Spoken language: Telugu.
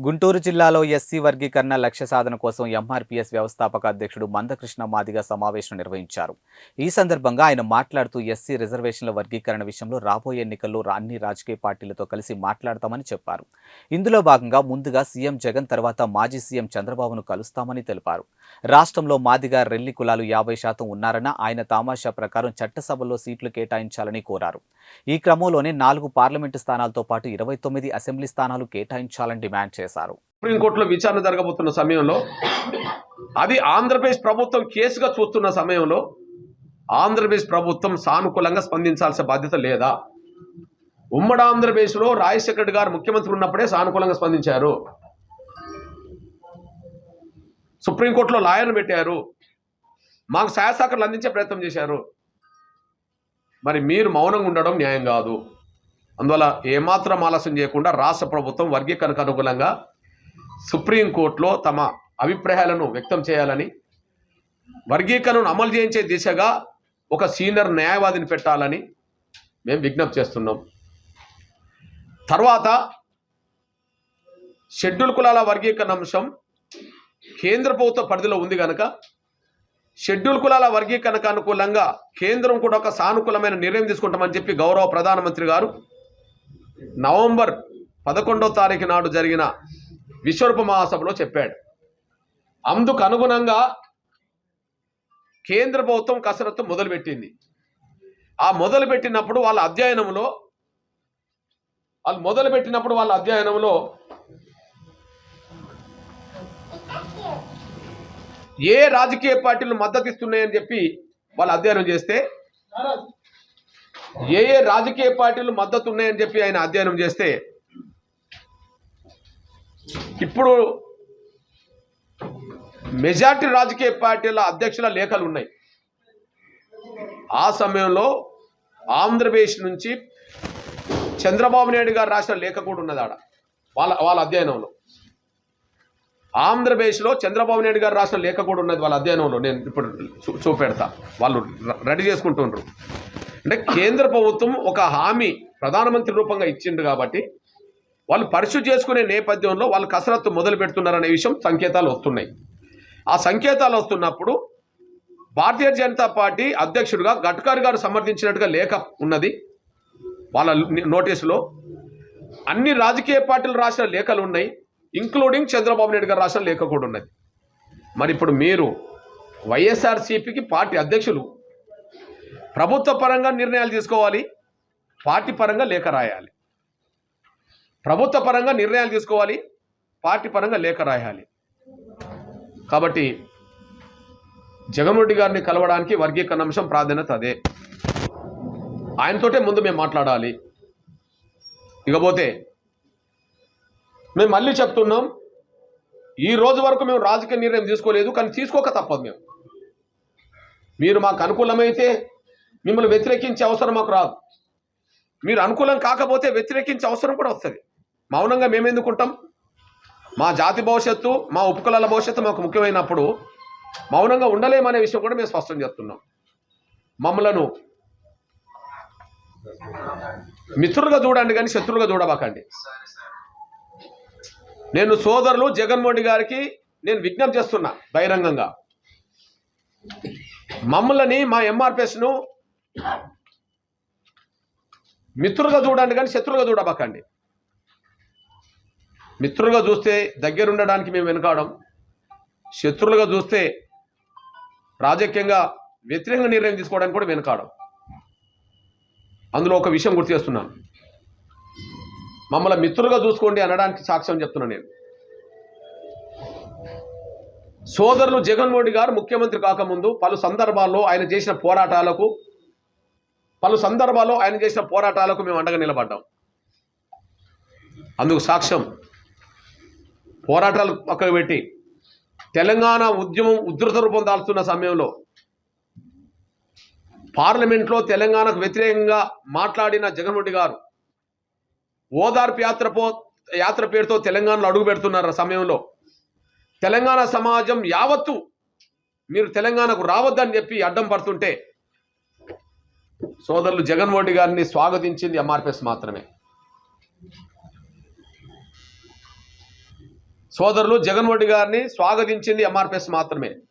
గుంటూరు జిల్లాలో ఎస్సీ వర్గీకరణ లక్ష్య సాధన కోసం ఎంఆర్పీఎస్ వ్యవస్థాపక అధ్యక్షుడు మందకృష్ణ మాదిగ సమావేశం నిర్వహించారు. ఈ సందర్భంగా ఆయన మాట్లాడుతూ ఎస్సీ రిజర్వేషన్ల వర్గీకరణ విషయంలో రాబోయే ఎన్నికల్లో అన్ని రాజకీయ పార్టీలతో కలిసి మాట్లాడతామని చెప్పారు. ఇందులో భాగంగా ముందుగా సీఎం జగన్ తర్వాత మాజీ సీఎం చంద్రబాబును కలుస్తామని తెలిపారు. రాష్ట్రంలో మాదిగ రెల్లి కులాలు 50% ఉన్నారన్న ఆయన తామాషా ప్రకారం చట్టసభల్లో సీట్లు కేటాయించాలని కోరారు. ఈ క్రమంలోనే 4 పార్లమెంటు స్థానాలతో పాటు 29 అసెంబ్లీ స్థానాలు కేటాయించాలని డిమాండ్ చేశారు. సుప్రీంకోర్టులో విచారణ జరగబోతున్న సమయంలో, అది ఆంధ్రప్రదేశ్ ప్రభుత్వం కేసుగా చూస్తున్న సమయంలో ఆంధ్రప్రదేశ్ ప్రభుత్వం సానుకూలంగా స్పందించాల్సిన బాధ్యత లేదా? ఉమ్మడి ఆంధ్రప్రదేశ్లో రాజశేఖర రెడ్డి గారు ముఖ్యమంత్రి ఉన్నప్పుడే సానుకూలంగా స్పందించారు. సుప్రీంకోర్టులో లాయర్ను పెట్టారు, మాకు సహాయ సహకారాలు అందించే ప్రయత్నం చేశారు. మరి మీరు మౌనంగా ఉండడం న్యాయం కాదు. అందువల్ల ఏమాత్రం ఆలస్యం చేయకుండా రాష్ట్ర ప్రభుత్వం వర్గీకరణకు అనుగుణంగా సుప్రీంకోర్టులో తమ అభిప్రాయాలను వ్యక్తం చేయాలని, వర్గీకరణను అమలు చేయించే దిశగా ఒక సీనియర్ న్యాయవాదిని పెట్టాలని మేము విజ్ఞప్తి చేస్తున్నాం. తర్వాత షెడ్యూల్ కులాల వర్గీకరణ అంశం కేంద్ర ప్రభుత్వ పరిధిలో ఉంది కనుక షెడ్యూల్ కులాల వర్గీకరణకు అనుకూలంగా కేంద్రం కూడా ఒక సానుకూలమైన నిర్ణయం తీసుకుంటామని చెప్పి గౌరవ ప్రధానమంత్రి గారు నవంబర్ 11వ తారీఖు నాడు జరిగిన విశ్వరూప మహాసభలో చెప్పాడు. అందుకు అనుగుణంగా కేంద్ర ప్రభుత్వం కసరత్తు మొదలుపెట్టింది. ఆ మొదలుపెట్టినప్పుడు వాళ్ళ అధ్యయనంలో ఏ రాజకీయ పార్టీలు మద్దతు ఇస్తున్నాయని చెప్పి వాళ్ళు అధ్యయనం చేస్తే, ఏ రాజకీయ పార్టీలు మద్దతు ఉన్నాయని చెప్పి ఆయన అధ్యయనం చేస్తే, ఇప్పుడు మెజార్టీ రాజకీయ పార్టీల అధ్యక్షుల లేఖలు ఉన్నాయి. ఆ సమయంలో ఆంధ్రప్రదేశ్ నుంచి చంద్రబాబు నాయుడు గారు రాసిన లేఖ కూడా ఉన్నది ఆడ. వాళ్ళ అధ్యయనంలో ఆంధ్రప్రదేశ్లో చంద్రబాబు నాయుడు గారు రాసిన లేఖ కూడా ఉన్నది వాళ్ళ అధ్యయనంలో. నేను ఇప్పుడు చూపెడతా, వాళ్ళు రెడీ చేసుకుంటుండ్రు. అంటే కేంద్ర ప్రభుత్వం ఒక హామీ ప్రధానమంత్రి రూపంగా ఇచ్చిండు కాబట్టి వాళ్ళు పరిశుద్ధి చేసుకునే నేపథ్యంలో వాళ్ళు కసరత్తు మొదలు పెడుతున్నారనే విషయం సంకేతాలు వస్తున్నాయి. ఆ సంకేతాలు వస్తున్నప్పుడు భారతీయ జనతా పార్టీ అధ్యక్షుడిగా గడ్కరీ గారు సమర్థించినట్టుగా లేఖ ఉన్నది వాళ్ళ నోటీసులో. అన్ని రాజకీయ పార్టీలు రాసిన లేఖలు ఉన్నాయి, ఇంక్లూడింగ్ చంద్రబాబు నాయుడు గారు రాసిన లేఖ కూడా ఉన్నది. మరి ఇప్పుడు మీరు వైఎస్ఆర్సీపీకి పార్టీ అధ్యక్షులు, ప్రభుత్వ పరంగా నిర్ణయాలు తీసుకోవాలి, పార్టీ పరంగా లేఖ రాయాలి. ప్రభుత్వ పరంగా నిర్ణయాలు తీసుకోవాలి, పార్టీ పరంగా లేఖ రాయాలి. కాబట్టి జగన్మోహన్ రెడ్డి గారిని కలవడానికి వర్గీకరణ అంశం ప్రాధాన్యత అదే. ఆయనతోటే ముందు మేము మాట్లాడాలి. ఇకపోతే మేము మళ్ళీ చెప్తున్నాం, ఈ రోజు వరకు మేము రాజకీయ నిర్ణయం తీసుకోలేదు, కానీ తీసుకోక తప్పదు. మీరు మాకు అనుకూలమైతే మిమ్మల్ని వ్యతిరేకించే అవసరం మాకు రాదు, మీరు అనుకూలం కాకపోతే వ్యతిరేకించే అవసరం కూడా వస్తుంది. మౌనంగా మేమెందుకుంటాం? మా జాతి భవిష్యత్తు, మా ఉపకులాల భవిష్యత్తు మాకు ముఖ్యమైనప్పుడు మౌనంగా ఉండలేమనే విషయం కూడా మేము స్పష్టం చేస్తున్నాం. మమ్మలను మిత్రులుగా చూడండి, కానీ శత్రులుగా చూడబాకండి. నేను సోదరులు జగన్మోహన్ రెడ్డి గారికి నేను విజ్ఞప్తి చేస్తున్నా బహిరంగంగా, మమ్మల్ని మా ఎంఆర్పిఎస్ను మిత్రులుగా చూడండి, కానీ శత్రులుగా చూడబాకండి. మిత్రులుగా చూస్తే దగ్గరుండడానికి మేము వెనుకాడం, శత్రులుగా చూస్తే రాజకీయంగా వ్యతిరేకంగా నిర్ణయం తీసుకోవడానికి కూడా వెనుకాడం. అందులో ఒక విషయం గుర్తు చేస్తున్నాను, మమ్మల్ని మిత్రులుగా చూసుకోండి అనడానికి సాక్ష్యం చెప్తున్నాను నేను. సోదరులు జగన్మోహన్ రెడ్డి గారు ముఖ్యమంత్రి కాకముందు పలు సందర్భాల్లో ఆయన చేసిన పోరాటాలకు మేము అండగా నిలబడ్డాం. అందుకు సాక్ష్యం పోరాటాలు పక్కకు పెట్టి తెలంగాణ ఉద్యమం ఉధృత రూపం దాల్చుతున్న సమయంలో పార్లమెంట్లో తెలంగాణకు వ్యతిరేకంగా మాట్లాడిన జగన్మోహన్ రెడ్డి గారు ఓదార్పు యాత్ర పేరుతో తెలంగాణలో అడుగు పెడుతున్నారు సమయంలో తెలంగాణ సమాజం యావత్తు మీరు తెలంగాణకు రావద్దని చెప్పి అడ్డం పడుతుంటే సోదరులు జగన్మోహన్ రెడ్డి గారిని స్వాగతించింది ఎంఆర్పిఎస్ మాత్రమే. సోదరులు జగన్మోహన్ రెడ్డి గారిని స్వాగతించింది ఎంఆర్పిఎస్ మాత్రమే.